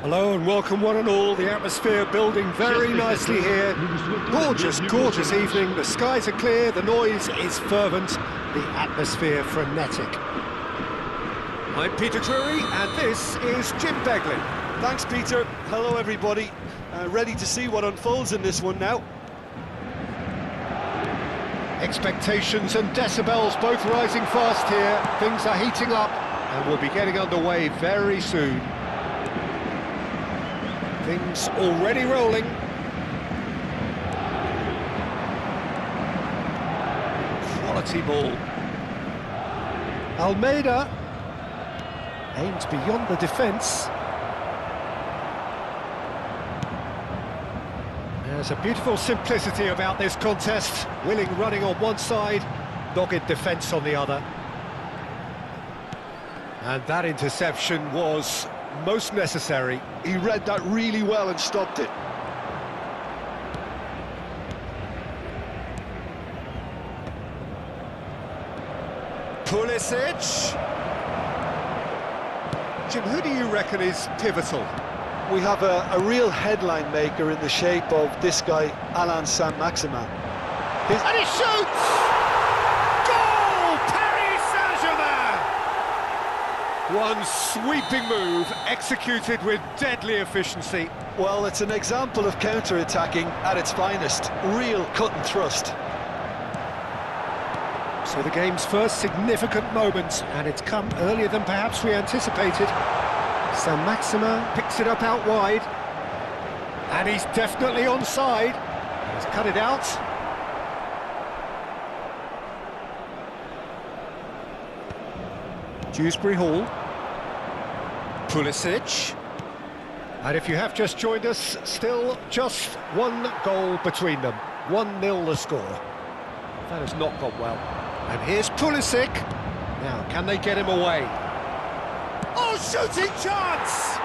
Hello and welcome one and all. The atmosphere building very nicely here. Gorgeous, gorgeous evening. The skies are clear, the noise is fervent, the atmosphere frenetic. I'm Peter Drury and this is Jim Beglin. Thanks, Peter. Hello, everybody. Ready to see what unfolds in this one now. Expectations and decibels both rising fast here. Things are heating up and we'll be getting underway very soon. Things already rolling. Quality ball. Almeida aims beyond the defence. There's a beautiful simplicity about this contest. Willing running on one side, dogged defence on the other. And that interception was most necessary. He read that really well and stopped it. Pulisic. Jim, who do you reckon is pivotal? We have a real headline maker in the shape of this guy, Alain Saint-Maximin. And he shoots! Goal! Paris Saint-Germain! One sweeping move, executed with deadly efficiency. Well, it's an example of counter-attacking at its finest. Real cut and thrust. So the game's first significant moment, and it's come earlier than perhaps we anticipated. Saint-Maximin picks it up out wide, and he's definitely onside. He's cut it out. Dewsbury Hall. Pulisic. And if you have just joined us, still just one goal between them. 1-0 the score. That has not gone well. And here's Pulisic. Now, can they get him away? Oh, shooting chance!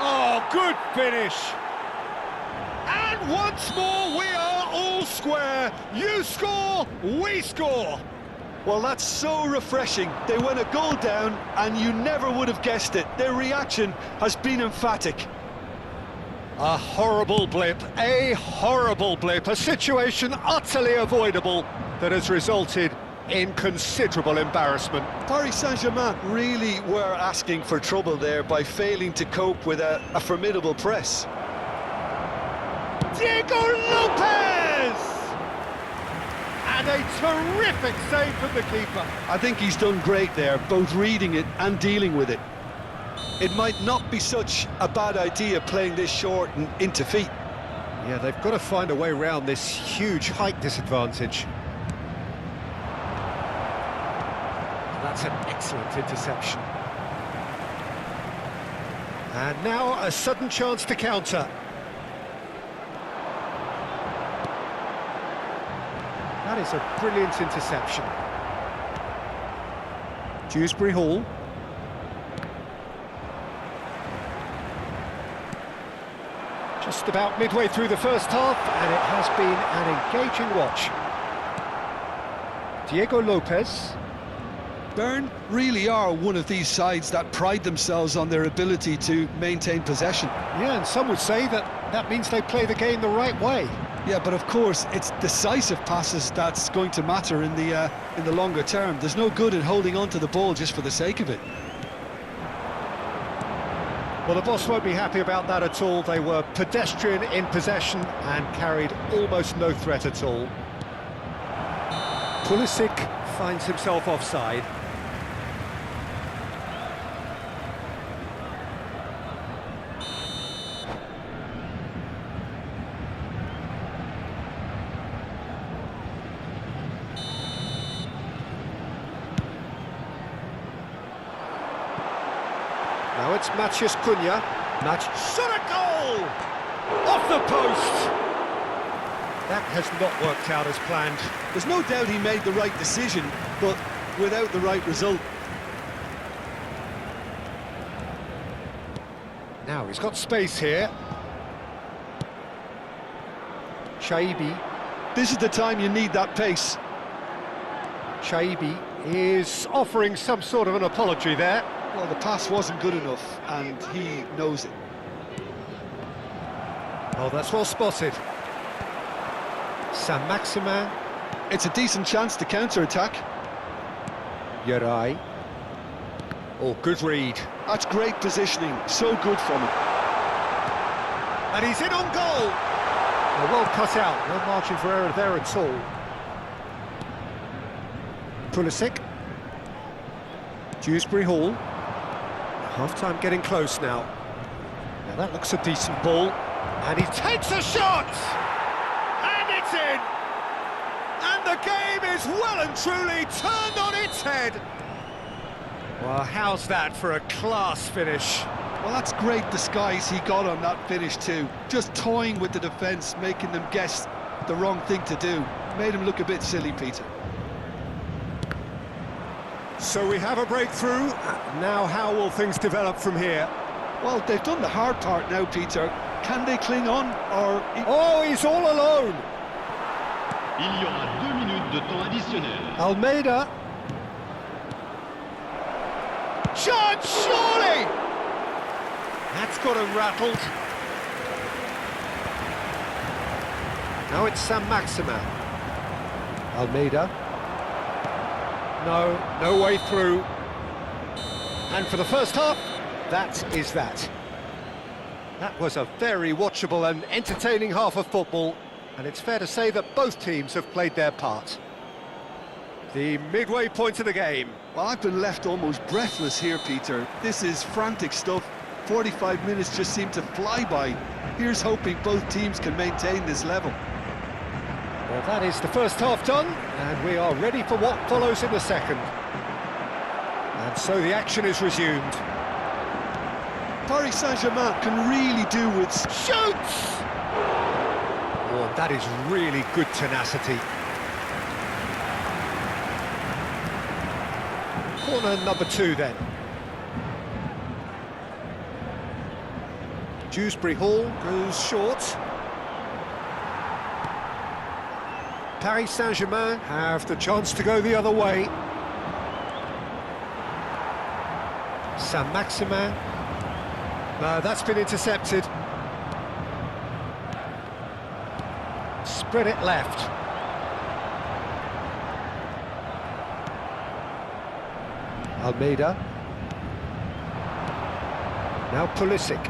Oh, good finish. And once more, we are all square. You score, we score. Well, that's so refreshing. They went a goal down, and you never would have guessed it. Their reaction has been emphatic. A horrible blip, a situation utterly avoidable that has resulted in considerable embarrassment. Paris Saint-Germain really were asking for trouble there by failing to cope with a formidable press. Diego Lopez! And a terrific save from the keeper. I think he's done great there, both reading it and dealing with it. It might not be such a bad idea playing this short and into feet. Yeah, they've got to find a way around this huge height disadvantage. That's an excellent interception. And now a sudden chance to counter. That is a brilliant interception. Dewsbury Hall. Just about midway through the first half, and it has been an engaging watch. Diego Lopez. Bern really are one of these sides that pride themselves on their ability to maintain possession. Yeah, and some would say that means they play the game the right way. Yeah, but of course, it's decisive passes that's going to matter in the longer term. There's no good in holding on to the ball just for the sake of it. Well, the boss won't be happy about that at all. They were pedestrian in possession and carried almost no threat at all. Pulisic finds himself offside. Now it's Matheus Cunha. Shot a goal! Off the post! That has not worked out as planned. There's no doubt he made the right decision, but without the right result. Now he's got space here. Shaibi. This is the time you need that pace. Shaibi is offering some sort of an apology there. Well, the pass wasn't good enough, and he knows it. Oh, that's well spotted. Saint-Maximin. It's a decent chance to counter-attack. Yeray. Oh, good read. That's great positioning, so good from him. And he's in on goal. Oh, well cut out, no margin for error there at all. Pulisic. Dewsbury Hall. Half-time getting close now. Now that looks a decent ball. And he takes a shot! And it's in! And the game is well and truly turned on its head. Well, how's that for a class finish? Well, that's great disguise he got on that finish too. Just toying with the defence, making them guess the wrong thing to do. Made him look a bit silly, Peter. So we have a breakthrough. Now how will things develop from here? Well, they've done the hard part now, Peter. Can they cling on, or... Oh, he's all alone! Il y aura 2 minutes de temps additionnel. Almeida. Chance, surely! That's got him rattled. Now it's Saint-Maximin. Almeida. No way through. And for the first half, that is that. That was a very watchable and entertaining half of football, and it's fair to say that both teams have played their part. The midway point of the game. Well, I've been left almost breathless here, Peter. This is frantic stuff. 45 minutes just seem to fly by. Here's hoping both teams can maintain this level. Well, that is the first half done, and we are ready for what follows in the second. And so the action is resumed. Paris Saint-Germain can really do with... Shoots! Oh, that is really good tenacity. Corner number 2 then. Dewsbury Hall goes short. Paris Saint-Germain have the chance to go the other way. Saint-Maximin. No, that's been intercepted. Spread it left. Almeida. Now Pulisic.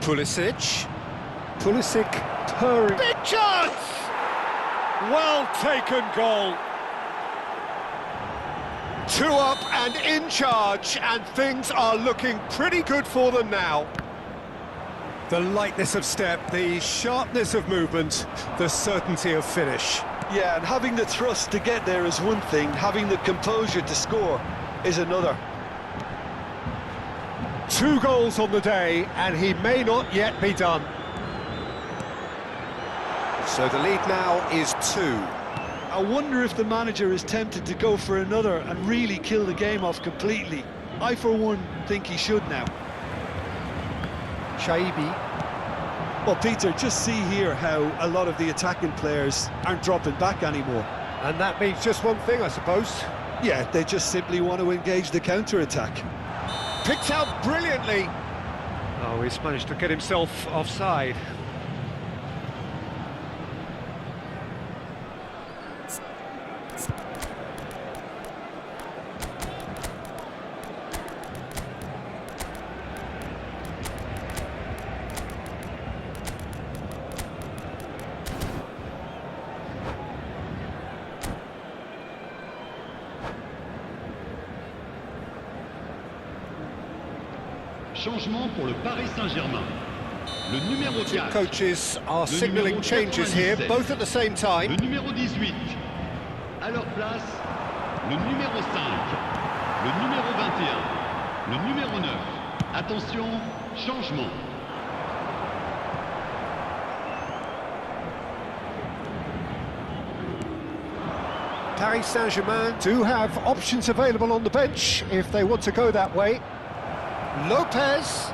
Pulisic. Pulisic purring. Big chance! Well taken goal. 2 up and in charge, and things are looking pretty good for them now. The lightness of step, the sharpness of movement, the certainty of finish. Yeah, and having the thrust to get there is one thing, having the composure to score is another. 2 goals on the day, and he may not yet be done. So the lead now is 2. I wonder if the manager is tempted to go for another and really kill the game off completely. I, for one, think he should now. Shaibi. Well, Peter, just see here how a lot of the attacking players aren't dropping back anymore. And that means just one thing, I suppose. Yeah, they just simply want to engage the counter-attack. Picked out brilliantly. Oh, he's managed to get himself offside. Changement pour le Paris Saint-Germain. Le numéro 4. Coaches are signalling changes here, both at the same time. Le numéro 18. À leur place, le numéro 5. Le numéro 21. Le numéro 9. Attention, changement. Paris Saint-Germain do have options available on the bench if they want to go that way. Lopez.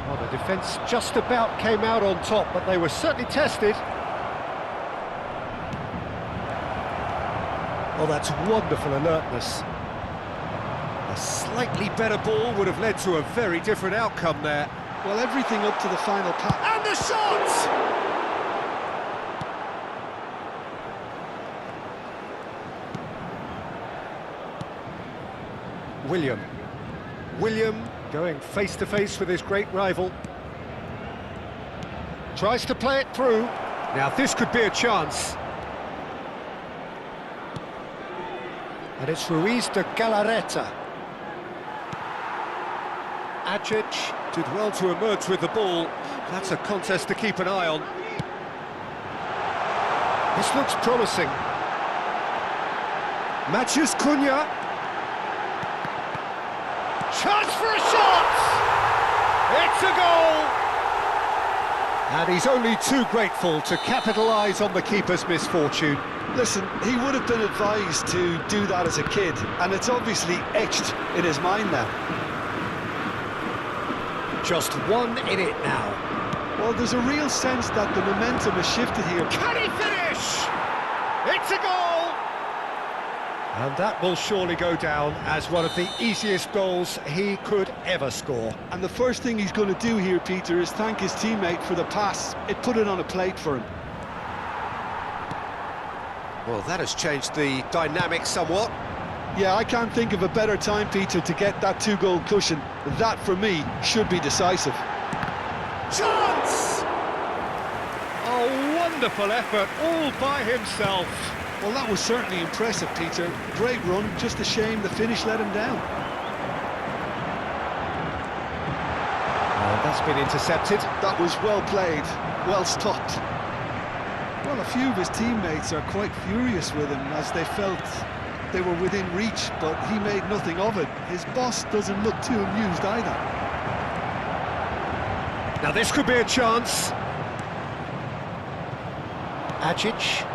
Well, the defence just about came out on top, but they were certainly tested. Oh, that's wonderful alertness. A slightly better ball would have led to a very different outcome there. Well, everything up to the final pass. And the shot! William going face-to-face with his great rival. Tries to play it through. Now this could be a chance. And it's Ruiz de Galarreta. Ajic did well to emerge with the ball. That's a contest to keep an eye on. This looks promising. Matheus Cunha. Chance for a shot! It's a goal! And he's only too grateful to capitalise on the keeper's misfortune. Listen, he would have been advised to do that as a kid, and it's obviously etched in his mind now. Just 1 in it now. Well, there's a real sense that the momentum has shifted here. Can he finish? It's a goal! And that will surely go down as one of the easiest goals he could ever score. And the first thing he's going to do here, Peter, is thank his teammate for the pass. It put it on a plate for him. Well, that has changed the dynamic somewhat. Yeah, I can't think of a better time, Peter, to get that 2-goal cushion. That, for me, should be decisive. Chance! A wonderful effort all by himself. Well, that was certainly impressive, Peter. Great run, just a shame the finish let him down. That's been intercepted. That was well played, well stopped. Well, a few of his teammates are quite furious with him as they felt they were within reach, but he made nothing of it. His boss doesn't look too amused either. Now this could be a chance. Ajic.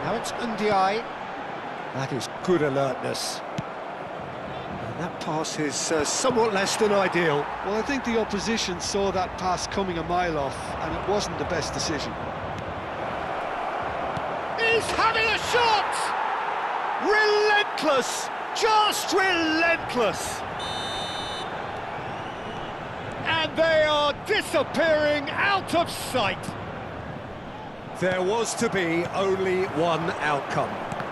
Now it's Ndiaye. That is good alertness. And that pass is somewhat less than ideal. Well, I think the opposition saw that pass coming a mile off, and it wasn't the best decision. He's having a shot! Relentless! Just relentless! And they are disappearing out of sight. There was to be only one outcome.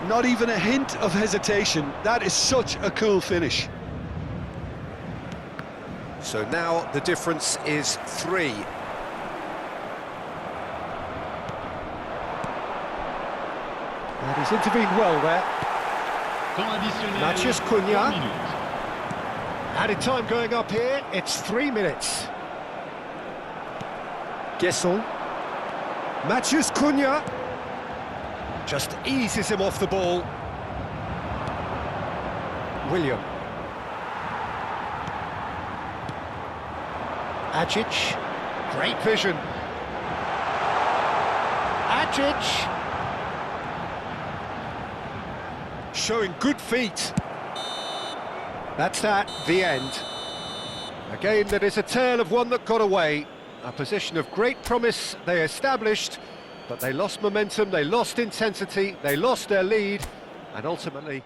Not even a hint of hesitation. That is such a cool finish. So now the difference is 3. And he's intervened well there. Matheus Cunha. Added time going up here, it's 3 minutes. Guesson. Matheus Cunha just eases him off the ball. William. Ajic. Great vision. Ajic. Showing good feet. That's that, the end. A game that is a tale of one that got away. A position of great promise they established, but they lost momentum, they lost intensity, they lost their lead, and ultimately...